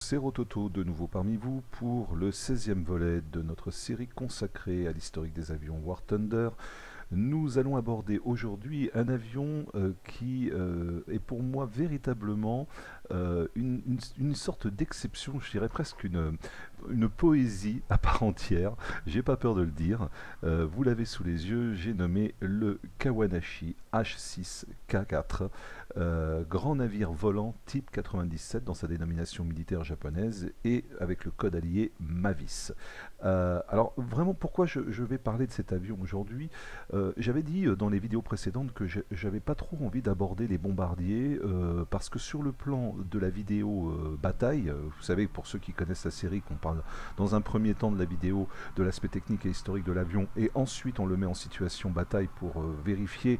C'est Rototo de nouveau parmi vous pour le 16e volet de notre série consacrée à l'historique des avions War Thunder. Nous allons aborder aujourd'hui un avion qui est pour moi véritablement une sorte d'exception, je dirais presque une poésie à part entière, j'ai pas peur de le dire. Vous l'avez sous les yeux, j'ai nommé le Kawanashi H6K4, grand navire volant type 97 dans sa dénomination militaire japonaise et avec le code allié MAVIS. Alors vraiment pourquoi je vais parler de cet avion aujourd'hui. J'avais dit dans les vidéos précédentes que j'avais pas trop envie d'aborder les bombardiers parce que sur le plan de la vidéo bataille, vous savez pour ceux qui connaissent la série qu'on parle dans un premier temps de la vidéo de l'aspect technique et historique de l'avion et ensuite on le met en situation bataille pour vérifier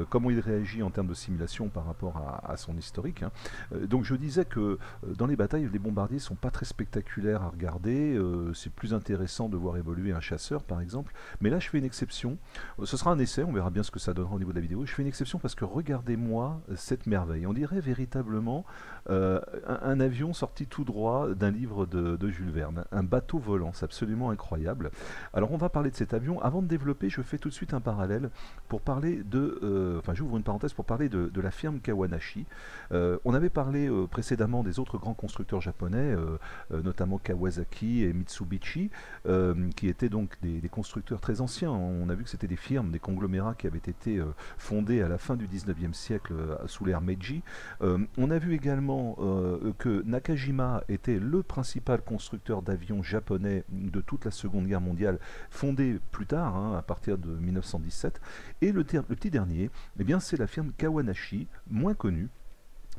comment il réagit en termes de simulation par rapport à son historique. Donc je disais que dans les batailles les bombardiers sont pas très spectaculaires à regarder, c'est plus intéressant de voir évoluer un chasseur par exemple, mais là je fais une exception. Ce sera un essai, on verra bien ce que ça donnera au niveau de la vidéo. Je fais une exception parce que regardez-moi cette merveille. On dirait véritablement un avion sorti tout droit d'un livre de Jules Verne. Un bateau volant, c'est absolument incroyable. Alors on va parler de cet avion. Avant de développer, je fais tout de suite un parallèle pour parler de... Enfin j'ouvre une parenthèse pour parler de la firme Kawanashi. On avait parlé précédemment des autres grands constructeurs japonais, notamment Kawasaki et Mitsubishi, qui étaient donc des constructeurs très anciens. On a vu que c'était des firmes, des conglomérats qui avaient été fondés à la fin du 19e siècle sous l'ère Meiji. On a vu également que Nakajima était le principal constructeur d'avions japonais de toute la Seconde Guerre mondiale, fondé plus tard, à partir de 1917. Et le petit dernier, eh bien, c'est la firme Kawanashi, moins connue,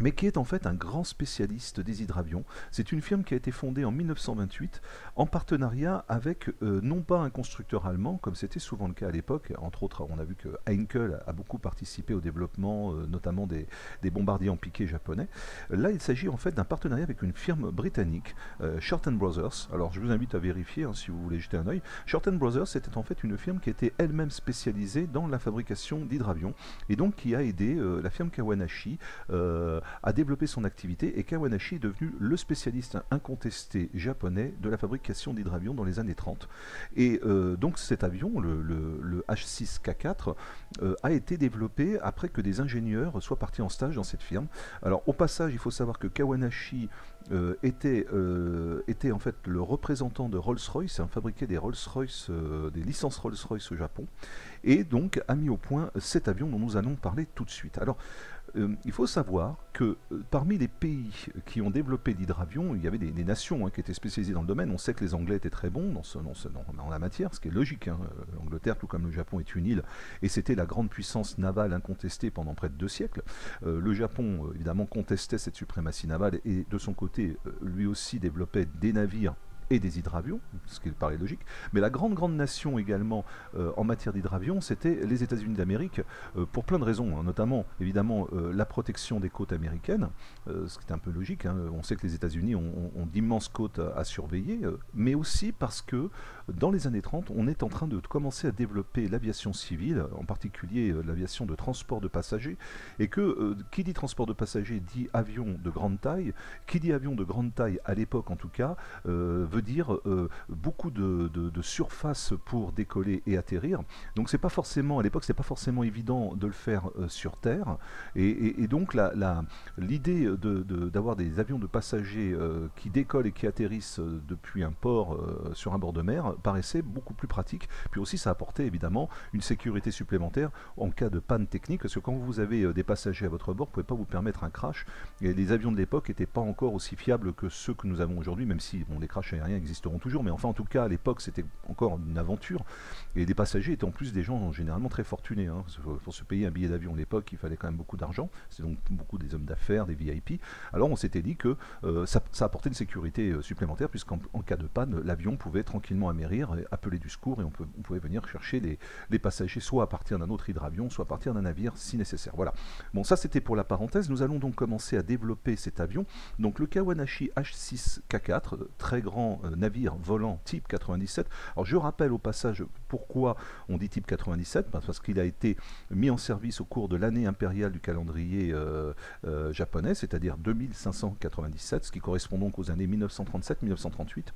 mais qui est en fait un grand spécialiste des hydravions. C'est une firme qui a été fondée en 1928 en partenariat avec non pas un constructeur allemand, comme c'était souvent le cas à l'époque. Entre autres, on a vu que Heinkel a beaucoup participé au développement, notamment des bombardiers en piqué japonais. Là, il s'agit en fait d'un partenariat avec une firme britannique, Short Brothers. Alors, je vous invite à vérifier si vous voulez jeter un œil. Short Brothers, c'était en fait une firme qui était elle-même spécialisée dans la fabrication d'hydravions et donc qui a aidé la firme Kawanashi a développé son activité et Kawanashi est devenu le spécialiste incontesté japonais de la fabrication d'hydravions dans les années 30. Et donc cet avion, le H6K4, a été développé après que des ingénieurs soient partis en stage dans cette firme. Alors au passage, il faut savoir que Kawanashi était en fait le représentant de Rolls-Royce, fabriquait des Rolls-Royce, des licences Rolls-Royce au Japon, et donc a mis au point cet avion dont nous allons parler tout de suite. Alors il faut savoir que parmi les pays qui ont développé l'hydravion, il y avait des nations qui étaient spécialisées dans le domaine. On sait que les Anglais étaient très bons dans la matière, ce qui est logique. L'Angleterre, tout comme le Japon, est une île, et c'était la grande puissance navale incontestée pendant près de 2 siècles. Le Japon, évidemment, contestait cette suprématie navale, et de son côté, lui aussi développait des navires et des hydravions, ce qui paraît logique, mais la grande nation également en matière d'hydravions, c'était les États-Unis d'Amérique, pour plein de raisons, notamment évidemment la protection des côtes américaines, ce qui est un peu logique, on sait que les États-Unis ont d'immenses côtes à surveiller, mais aussi parce que dans les années 30, on est en train de commencer à développer l'aviation civile, en particulier l'aviation de transport de passagers, et que qui dit transport de passagers dit avion de grande taille, qui dit avion de grande taille à l'époque en tout cas, veut dire beaucoup de surface pour décoller et atterrir. Donc c'est pas forcément, à l'époque, c'est pas forcément évident de le faire sur Terre. Et donc l'idée d'avoir des avions de passagers qui décollent et qui atterrissent depuis un port sur un bord de mer paraissait beaucoup plus pratique. Puis aussi ça apportait évidemment une sécurité supplémentaire en cas de panne technique, parce que quand vous avez des passagers à votre bord, vous ne pouvez pas vous permettre un crash. Et les avions de l'époque n'étaient pas encore aussi fiables que ceux que nous avons aujourd'hui, même si les crashs aériens existeront toujours, mais enfin en tout cas à l'époque c'était encore une aventure, et les passagers étaient en plus des gens généralement très fortunés. Pour se payer un billet d'avion à l'époque, il fallait quand même beaucoup d'argent, c'est donc beaucoup des hommes d'affaires, des VIP. Alors on s'était dit que ça apportait une sécurité supplémentaire, puisqu'en cas de panne, l'avion pouvait tranquillement amérir, appeler du secours, et on pouvait venir chercher les passagers soit à partir d'un autre hydravion, soit à partir d'un navire si nécessaire. Voilà. Bon, ça c'était pour la parenthèse. Nous allons donc commencer à développer cet avion. Donc le Kawanashi H6K4, très grand grand navire volant type 97. Alors je rappelle au passage pourquoi on dit type 97, parce qu'il a été mis en service au cours de l'année impériale du calendrier japonais, c'est-à-dire 2597, ce qui correspond donc aux années 1937-1938.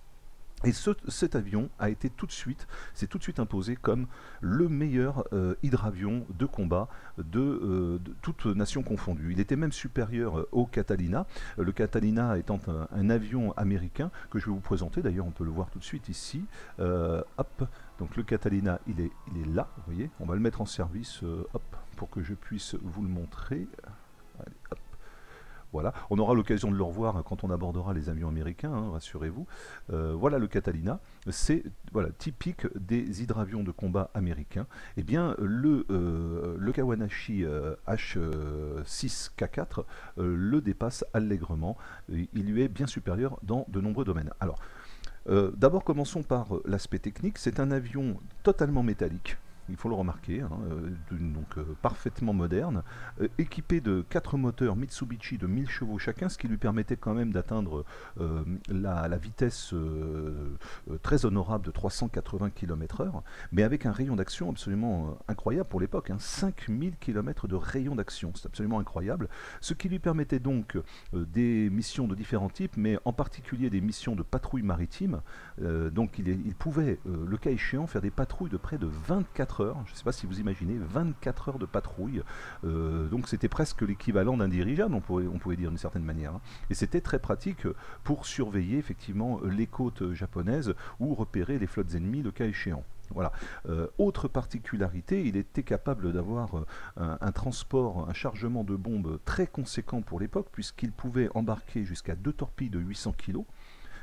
Et cet avion a été s'est tout de suite imposé comme le meilleur hydravion de combat de toute nation confondue. Il était même supérieur au Catalina, le Catalina étant un avion américain que je vais vous présenter, d'ailleurs on peut le voir tout de suite ici. Hop, donc le Catalina il est là, vous voyez, on va le mettre en service hop, pour que je puisse vous le montrer. Allez, hop. Voilà, on aura l'occasion de le revoir quand on abordera les avions américains, hein, rassurez-vous. Voilà le Catalina, c'est voilà, typique des hydravions de combat américains. Eh bien, le Kawanashi H6K4 le dépasse allègrement. Il lui est bien supérieur dans de nombreux domaines. Alors, d'abord commençons par l'aspect technique. C'est un avion totalement métallique. Il faut le remarquer, hein, donc parfaitement moderne, équipé de 4 moteurs Mitsubishi de 1000 chevaux chacun, ce qui lui permettait quand même d'atteindre la vitesse très honorable de 380 km/h, mais avec un rayon d'action absolument incroyable pour l'époque, hein, 5000 km de rayon d'action, c'est absolument incroyable, ce qui lui permettait donc des missions de différents types, mais en particulier des missions de patrouille maritime. Donc il pouvait, le cas échéant, faire des patrouilles de près de 24 heures, je ne sais pas si vous imaginez, 24 heures de patrouille, donc c'était presque l'équivalent d'un dirigeable, on pouvait dire d'une certaine manière, hein. Et c'était très pratique pour surveiller effectivement les côtes japonaises ou repérer les flottes ennemies le cas échéant. Voilà. Autre particularité, il était capable d'avoir un transport, un chargement de bombes très conséquent pour l'époque, puisqu'il pouvait embarquer jusqu'à 2 torpilles de 800 kg,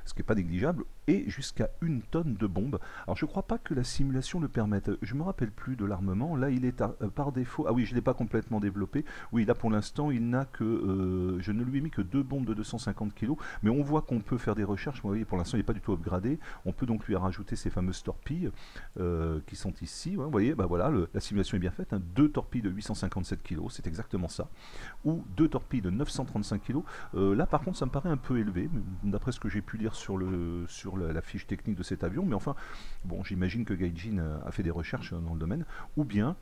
ce qui n'est pas négligeable, et jusqu'à 1 tonne de bombes. Alors je ne crois pas que la simulation le permette. Je ne me rappelle plus de l'armement. Là, il est par défaut. Ah oui, je ne l'ai pas complètement développé. Oui, là pour l'instant, il n'a que. Je ne lui ai mis que 2 bombes de 250 kg. Mais on voit qu'on peut faire des recherches. Vous voyez, pour l'instant, il n'est pas du tout upgradé. On peut donc lui rajouter ces fameuses torpilles qui sont ici. Ouais, vous voyez, bah voilà, la simulation est bien faite, hein. 2 torpilles de 857 kg, c'est exactement ça. Ou 2 torpilles de 935 kg. Là, par contre, ça me paraît un peu élevé, d'après ce que j'ai pu lire sur la fiche technique de cet avion, mais enfin, bon, j'imagine que Gaijin a fait des recherches dans le domaine, ou bien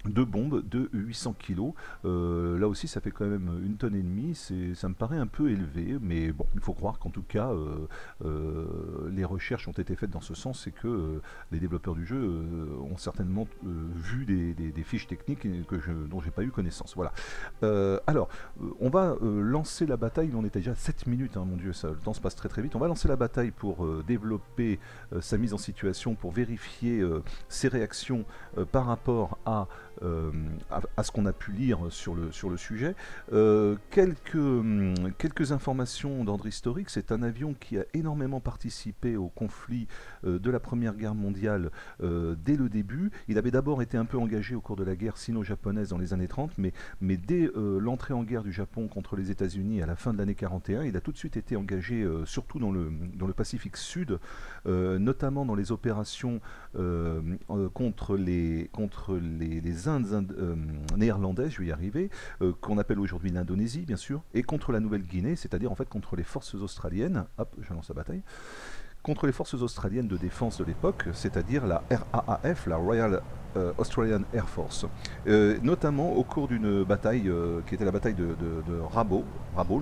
2 bombes de 800 kg, là aussi ça fait quand même 1,5 tonnes, ça me paraît un peu élevé, mais bon, il faut croire qu'en tout cas les recherches ont été faites dans ce sens, et que les développeurs du jeu ont certainement vu des fiches techniques dont j'ai pas eu connaissance. Voilà. Alors, on va lancer la bataille, on était déjà à 7 minutes, hein, mon Dieu, le temps se passe très très vite. On va lancer la bataille pour développer sa mise en situation, pour vérifier ses réactions par rapport à ce qu'on a pu lire sur le sujet. Quelques informations d'ordre historique. C'est un avion qui a énormément participé au conflit de la Première Guerre mondiale dès le début. Il avait d'abord été un peu engagé au cours de la guerre sino-japonaise dans les années 30, mais dès l'entrée en guerre du Japon contre les États-Unis à la fin de l'année 41, il a tout de suite été engagé surtout dans le Pacifique Sud, notamment dans les opérations contre les Indes néerlandaises, je vais y arriver, qu'on appelle aujourd'hui l'Indonésie, bien sûr, et contre la Nouvelle-Guinée, c'est-à-dire en fait contre les forces australiennes. Hop, je lance la bataille. Contre les forces australiennes de défense de l'époque, c'est-à-dire la RAAF, la Royal Australian Air Force, notamment au cours d'une bataille qui était la bataille de Rabaul,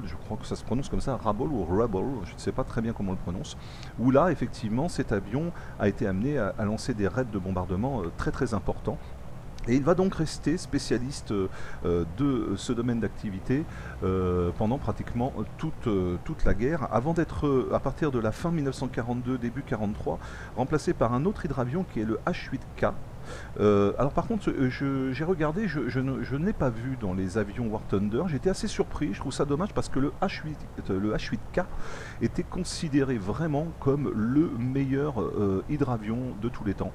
je crois que ça se prononce comme ça, Rabaul ou Rabaul, je ne sais pas très bien comment on le prononce, où là, effectivement, cet avion a été amené à lancer des raids de bombardement très très importants. Et il va donc rester spécialiste de ce domaine d'activité pendant pratiquement toute la guerre, avant d'être, à partir de la fin 1942, début 1943, remplacé par un autre hydravion qui est le H8K. Alors par contre, j'ai regardé, je ne l'ai pas vu dans les avions War Thunder. J'étais assez surpris, je trouve ça dommage, parce que le H8K était considéré vraiment comme le meilleur hydravion de tous les temps.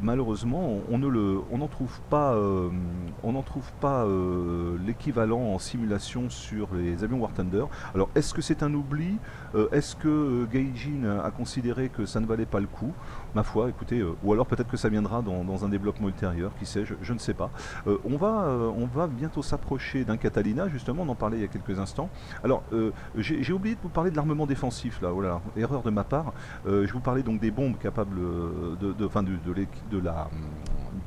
Malheureusement, on n'en trouve pas, l'équivalent en simulation sur les avions War Thunder. Alors, est-ce que c'est un oubli? Est-ce que Gaijin a considéré que ça ne valait pas le coup? Ma foi, écoutez, ou alors peut-être que ça viendra dans un développement ultérieur, qui sait, je ne sais pas. On va bientôt s'approcher d'un Catalina, justement, on en parlait il y a quelques instants. Alors, j'ai oublié de vous parler de l'armement défensif, là, oh là, erreur de ma part. Je vous parlais donc des bombes capables de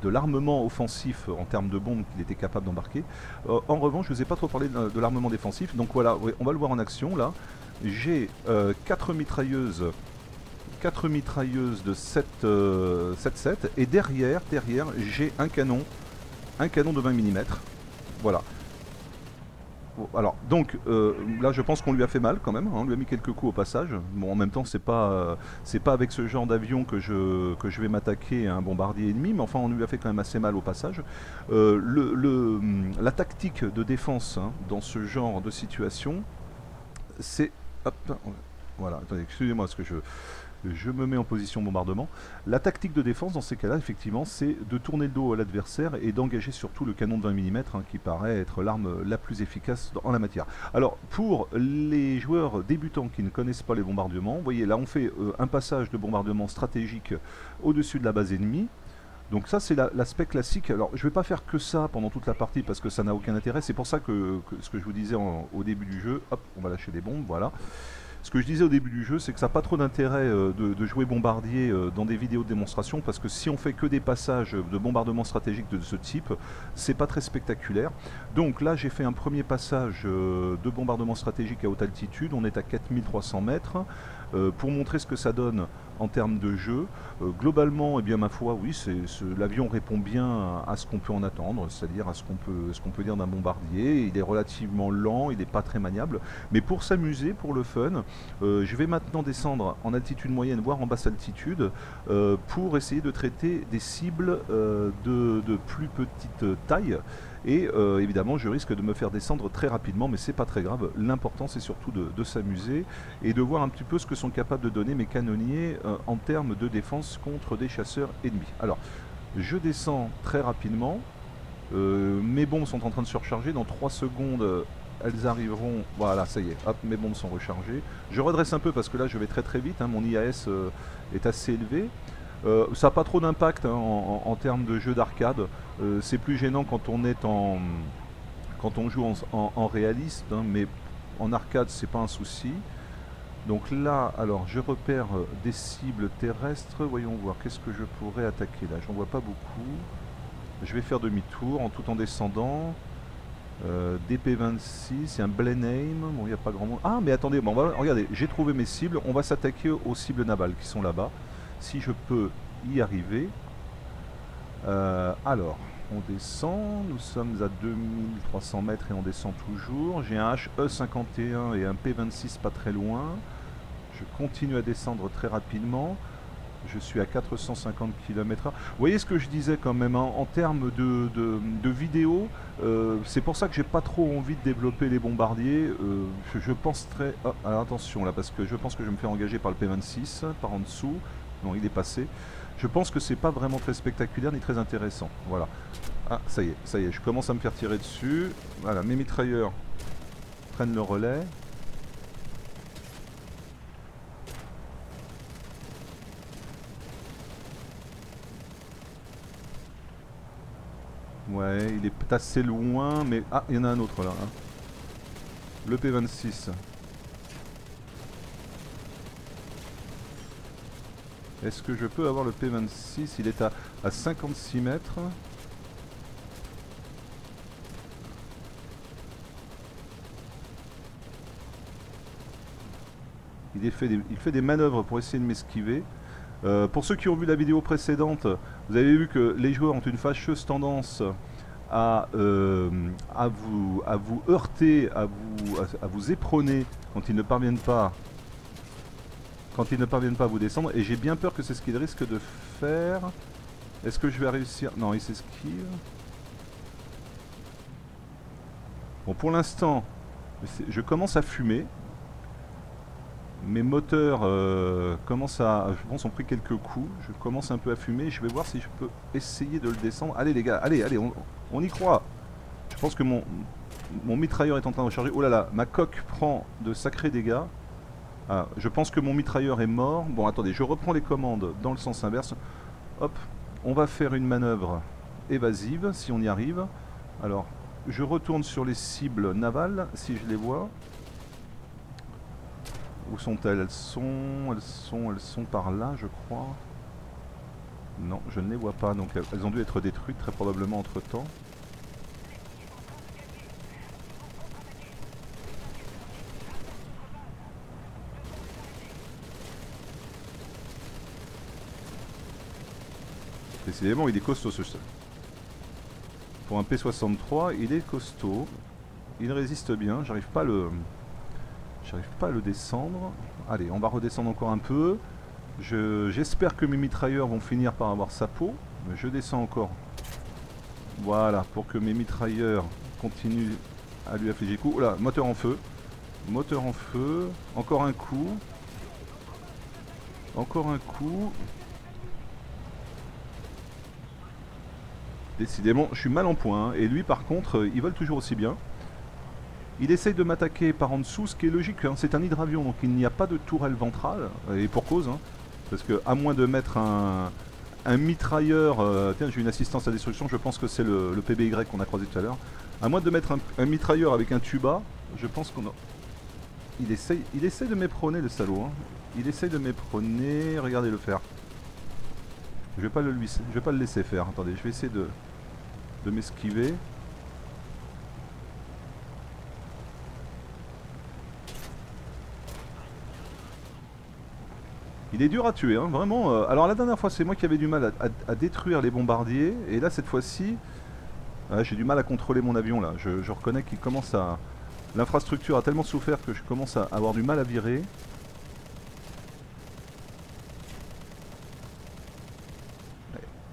l'armement offensif en termes de bombes qu'il était capable d'embarquer. En revanche, je ne vous ai pas trop parlé de l'armement défensif, donc voilà, on va le voir en action, là. J'ai 4 mitrailleuses de 7,7 et derrière j'ai un canon de 20 mm. Voilà. Alors donc là je pense qu'on lui a fait mal quand même, hein, on lui a mis quelques coups au passage. Bon, en même temps c'est pas avec ce genre d'avion que je vais m'attaquer à un bombardier ennemi, mais enfin on lui a fait quand même assez mal au passage. La tactique de défense, hein, dans ce genre de situation, c'est... Hop, voilà, attendez, excusez-moi parce que je me mets en position bombardement. La tactique de défense dans ces cas-là, effectivement, c'est de tourner le dos à l'adversaire et d'engager surtout le canon de 20 mm, hein, qui paraît être l'arme la plus efficace en la matière. Alors, pour les joueurs débutants qui ne connaissent pas les bombardements, vous voyez, là on fait un passage de bombardement stratégique au-dessus de la base ennemie. Donc ça c'est l'aspect classique. Alors je ne vais pas faire que ça pendant toute la partie parce que ça n'a aucun intérêt. C'est pour ça que ce que je vous disais au début du jeu, hop, on va lâcher des bombes, voilà. Ce que je disais au début du jeu, c'est que ça n'a pas trop d'intérêt de jouer bombardier dans des vidéos de démonstration, parce que si on fait que des passages de bombardement stratégique de ce type, c'est pas très spectaculaire. Donc là, j'ai fait un premier passage de bombardement stratégique à haute altitude, on est à 4300 mètres, pour montrer ce que ça donne en termes de jeu. Globalement, eh bien, ma foi, oui, l'avion répond bien à ce qu'on peut en attendre, c'est-à-dire à ce qu'on peut dire d'un bombardier. Il est relativement lent, il n'est pas très maniable, mais pour s'amuser, pour le fun, je vais maintenant descendre en altitude moyenne, voire en basse altitude, pour essayer de traiter des cibles de plus petite taille. Et évidemment, je risque de me faire descendre très rapidement, mais c'est pas très grave. L'important, c'est surtout de s'amuser et de voir un petit peu ce que sont capables de donner mes canonniers en termes de défense contre des chasseurs ennemis. Alors, je descends très rapidement. Mes bombes sont en train de se recharger. Dans 3 secondes, elles arriveront. Voilà, ça y est, hop, mes bombes sont rechargées. Je redresse un peu parce que là, je vais très très vite, hein, mon IAS est assez élevé. Ça n'a pas trop d'impact, hein, en termes de jeu d'arcade. C'est plus gênant quand on joue en réaliste, hein, mais en arcade c'est pas un souci. Donc là, alors je repère des cibles terrestres. Voyons voir, qu'est-ce que je pourrais attaquer là? J'en vois pas beaucoup. Je vais faire demi-tour tout en descendant. DP26 et un Blenheim. Bon, il n'y a pas grand monde. Ah, mais attendez, bon, regardez, j'ai trouvé mes cibles. On va s'attaquer aux cibles navales qui sont là-bas. Si je peux y arriver. Alors, on descend. Nous sommes à 2300 mètres et on descend toujours. J'ai un HE51 et un P26 pas très loin. Je continue à descendre très rapidement. Je suis à 450 km/h. Vous voyez ce que je disais quand même, hein, en termes de vidéo, c'est pour ça que j'ai pas trop envie de développer les bombardiers. Je pense très... Oh, alors attention là, parce que je pense que je vais me faire engager par le P26, par en dessous. Non, il est passé. Je pense que c'est pas vraiment très spectaculaire ni très intéressant. Voilà. Ah, ça y est, je commence à me faire tirer dessus. Voilà, mes mitrailleurs prennent le relais. Ouais, il est assez loin, mais... Ah, il y en a un autre là. Hein. Le P26. Est-ce que je peux avoir le P26? Il est à 56 mètres. Il fait des manœuvres pour essayer de m'esquiver. Pour ceux qui ont vu la vidéo précédente, vous avez vu que les joueurs ont une fâcheuse tendance à vous heurter, à vous éperonner quand ils ne parviennent pas à vous descendre, et j'ai bien peur que c'est ce qu'ils risquent de faire. Est-ce que je vais réussir? Non, il s'esquive. Bon, pour l'instant, je commence à fumer. Mes moteurs commencent à... Je pense ont pris quelques coups. Je commence un peu à fumer. Je vais voir si je peux essayer de le descendre. Allez les gars, allez, on y croit. Je pense que mon mitrailleur est en train de recharger. Oh là là, ma coque prend de sacrés dégâts. Ah, je pense que mon mitrailleur est mort. Bon, attendez, je reprends les commandes dans le sens inverse. Hop, On va faire une manœuvre évasive, si on y arrive. Alors, je retourne sur les cibles navales, si je les vois. Où sont-elles? Elles sont par là, je crois. Non, je ne les vois pas, donc elles ont dû être détruites très probablement entre-temps. Décidément, il est costaud ce seul. Pour un P63, il est costaud. Il résiste bien, j'arrive pas à le descendre. Allez, on va redescendre encore un peu. J'espère que mes mitrailleurs vont finir par avoir sa peau. Mais je descends encore. Voilà, pour que mes mitrailleurs continuent à lui affliger coup. Oh là, moteur en feu. Moteur en feu. Encore un coup. Encore un coup. Décidément, je suis mal en point. Hein. Et lui, par contre, il vole toujours aussi bien. Il essaye de m'attaquer par en dessous, ce qui est logique. Hein. C'est un hydravion, donc il n'y a pas de tourelle ventrale. Et pour cause. Hein. Parce que, à moins de mettre un mitrailleur... tiens, j'ai une assistance à destruction. Je pense que c'est le PBY qu'on a croisé tout à l'heure. À moins de mettre un mitrailleur avec un tuba, je pense qu'on a... Il essaye de m'éperonner, le salaud. Hein. Il essaye de m'éperonner. Regardez-le faire. Je vais pas le laisser faire. Attendez, je vais essayer de m'esquiver. Il est dur à tuer, hein, vraiment. Alors la dernière fois, c'est moi qui avais du mal à détruire les bombardiers. Et là, cette fois-ci, j'ai du mal à contrôler mon avion, là. Je reconnais qu'il commence à... L'infrastructure a tellement souffert que je commence à avoir du mal à virer.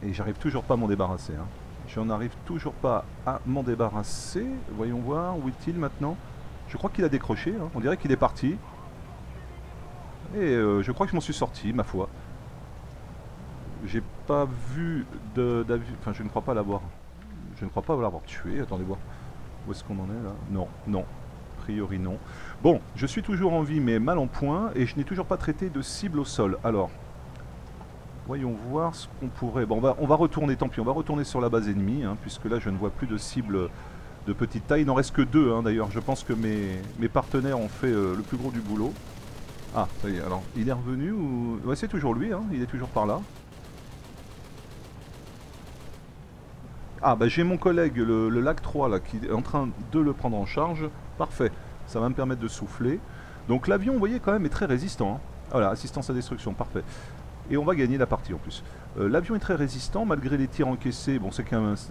Et j'arrive toujours pas à m'en débarrasser. Hein. J'en arrive toujours pas à m'en débarrasser. Voyons voir, où est-il maintenant? Je crois qu'il a décroché, hein. On dirait qu'il est parti. Et je crois que je m'en suis sorti, ma foi. J'ai pas vu d'avion... Enfin, je ne crois pas l'avoir... Je ne crois pas l'avoir tué. Attendez voir. Où est-ce qu'on en est, là? Non, non. A priori, non. Bon, je suis toujours en vie, mais mal en point. Et je n'ai toujours pas traité de cible au sol. Alors... Voyons voir ce qu'on pourrait... Bon, on va retourner, tant pis. On va retourner sur la base ennemie, hein, puisque là, je ne vois plus de cibles de petite taille. Il n'en reste que deux, hein, d'ailleurs. Je pense que mes partenaires ont fait le plus gros du boulot. Ah, ça y est, alors, il est revenu ou... Ouais, c'est toujours lui, hein, il est toujours par là. Ah, bah j'ai mon collègue, le Lac 3, là, qui est en train de le prendre en charge. Parfait, ça va me permettre de souffler. Donc l'avion, vous voyez, quand même, est très résistant. Hein. Voilà, assistance à destruction, parfait. Et on va gagner la partie en plus. L'avion est très résistant malgré les tirs encaissés. Bon, ce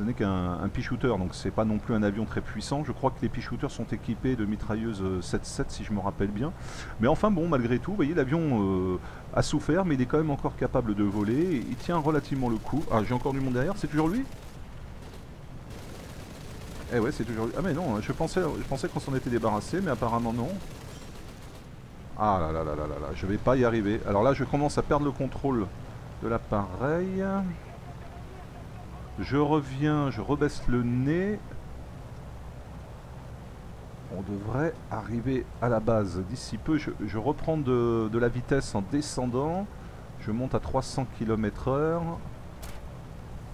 n'est qu'un pea-shooter, donc c'est pas non plus un avion très puissant. Je crois que les pea-shooters sont équipés de mitrailleuses 7.7 si je me rappelle bien. Mais enfin bon, malgré tout, vous voyez, l'avion a souffert, mais il est quand même encore capable de voler. Il tient relativement le coup. Ah, j'ai encore du monde derrière, c'est toujours lui? Eh ouais, c'est toujours lui. Ah mais non, je pensais qu'on s'en était débarrassé, mais apparemment non. Ah là là là là là là, je vais pas y arriver. Alors là, je commence à perdre le contrôle de l'appareil. Je reviens, je rebaisse le nez. On devrait arriver à la base d'ici peu. Je reprends de la vitesse en descendant. Je monte à 300 km/h.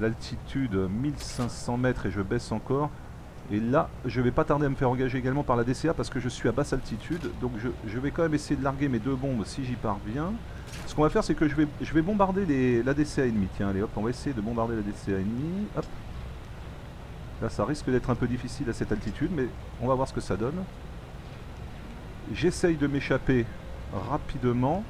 L'altitude 1500 mètres et je baisse encore. Et là, je vais pas tarder à me faire engager également par la DCA parce que je suis à basse altitude. Donc je vais quand même essayer de larguer mes deux bombes si j'y parviens. Ce qu'on va faire, c'est que je vais bombarder la DCA ennemie. Tiens, allez hop, on va essayer de bombarder la DCA ennemie. Hop. Là, ça risque d'être un peu difficile à cette altitude, mais on va voir ce que ça donne. J'essaye de m'échapper rapidement.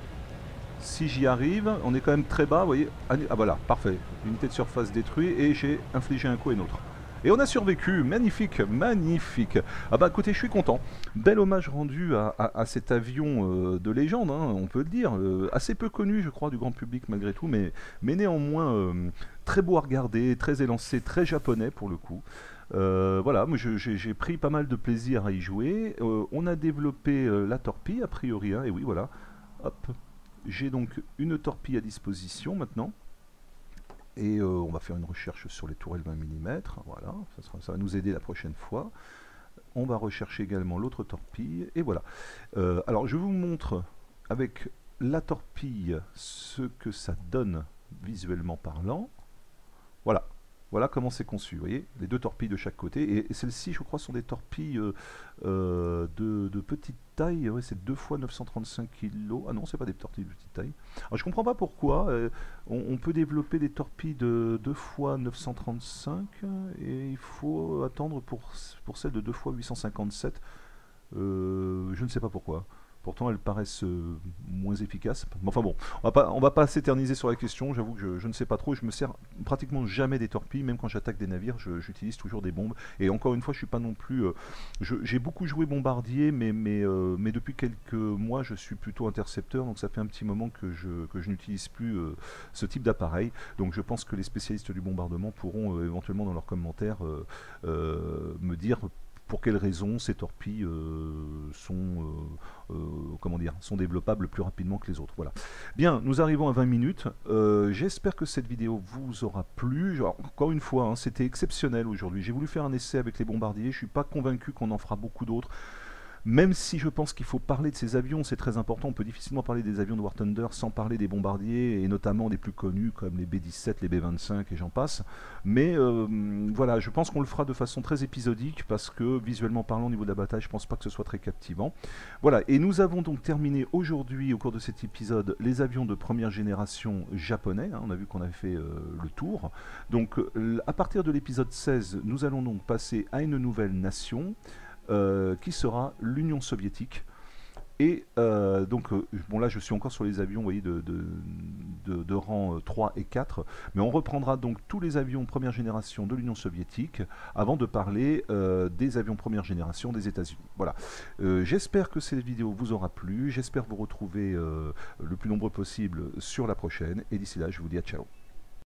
Si j'y arrive, on est quand même très bas, vous voyez. Ah voilà, parfait. Unité de surface détruite et j'ai infligé un coup et un autre. Et on a survécu, magnifique, magnifique. Ah bah écoutez, je suis content. Bel hommage rendu à cet avion de légende, hein, on peut le dire. Assez peu connu, je crois, du grand public malgré tout, mais néanmoins très beau à regarder, très élancé, très japonais pour le coup. Voilà, moi j'ai pris pas mal de plaisir à y jouer. On a développé la torpille, a priori, hein, et oui, voilà. Hop. J'ai donc une torpille à disposition maintenant. Et on va faire une recherche sur les tourelles 20 mm. Voilà, ça va nous aider la prochaine fois. On va rechercher également l'autre torpille. Et voilà. Alors je vous montre avec la torpille ce que ça donne visuellement parlant. Voilà. Voilà comment c'est conçu, vous voyez, les deux torpilles de chaque côté, et celles-ci, je crois, sont des torpilles de petite taille, ouais, c'est 2 fois 935 kg, ah non, c'est pas des torpilles de petite taille. Alors je comprends pas pourquoi, on peut développer des torpilles de 2 fois 935, et il faut attendre pour celles de 2 fois 857, je ne sais pas pourquoi. Pourtant, elles paraissent moins efficaces. Mais enfin bon, on va pas s'éterniser sur la question. J'avoue que je ne sais pas trop. Je me sers pratiquement jamais des torpilles, même quand j'attaque des navires. J'utilise toujours des bombes. Et encore une fois, je suis pas non plus. J'ai beaucoup joué bombardier, mais depuis quelques mois, je suis plutôt intercepteur. Donc ça fait un petit moment que je n'utilise plus ce type d'appareil. Donc je pense que les spécialistes du bombardement pourront éventuellement dans leurs commentaires me dire pour quelles raisons ces torpilles comment dire, sont développables plus rapidement que les autres. Voilà. Bien, nous arrivons à 20 minutes. J'espère que cette vidéo vous aura plu. Alors, encore une fois, hein, c'était exceptionnel aujourd'hui. J'ai voulu faire un essai avec les bombardiers. Je ne suis pas convaincu qu'on en fera beaucoup d'autres. Même si je pense qu'il faut parler de ces avions, c'est très important, on peut difficilement parler des avions de War Thunder sans parler des bombardiers, et notamment des plus connus comme les B-17, les B-25 et j'en passe. Mais voilà, je pense qu'on le fera de façon très épisodique, parce que visuellement parlant, au niveau de la bataille, je pense pas que ce soit très captivant. Voilà, et nous avons donc terminé aujourd'hui, au cours de cet épisode, les avions de première génération japonais. Hein, on a vu qu'on avait fait le tour. Donc à partir de l'épisode 16, nous allons donc passer à une nouvelle nation, qui sera l'Union soviétique. Et bon là je suis encore sur les avions, vous voyez, de rang 3 et 4, mais on reprendra donc tous les avions première génération de l'Union soviétique avant de parler des avions première génération des États-Unis. Voilà. J'espère que cette vidéo vous aura plu, j'espère vous retrouver le plus nombreux possible sur la prochaine, et d'ici là je vous dis à ciao.